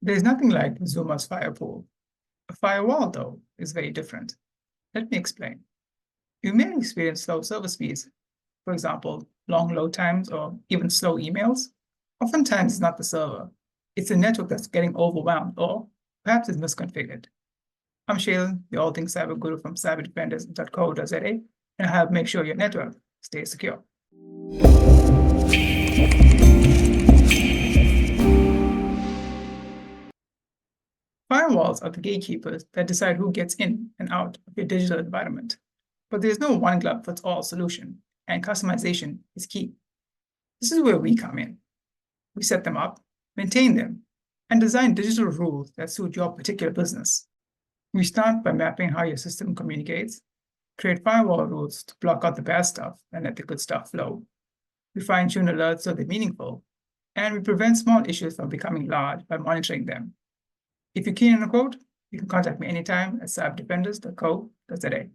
There's nothing like Zuma's firewall. A firewall, though, is very different. Let me explain. You may experience slow service speeds, for example, long load times or even slow emails. Oftentimes, it's not the server. It's the network that's getting overwhelmed or perhaps it's misconfigured. I'm Shailen, the all things cyber guru from cyberdefenders.co.za, and I help make sure your network stays secure. Firewalls are the gatekeepers that decide who gets in and out of your digital environment. But there's no one-glove-fits-all solution, and customization is key. This is where we come in. We set them up, maintain them, and design digital rules that suit your particular business. We start by mapping how your system communicates, create firewall rules to block out the bad stuff and let the good stuff flow. We fine-tune alerts so they're meaningful, and we prevent small issues from becoming large by monitoring them. If you're keen on a quote, you can contact me anytime at cyberdefenders.co.za.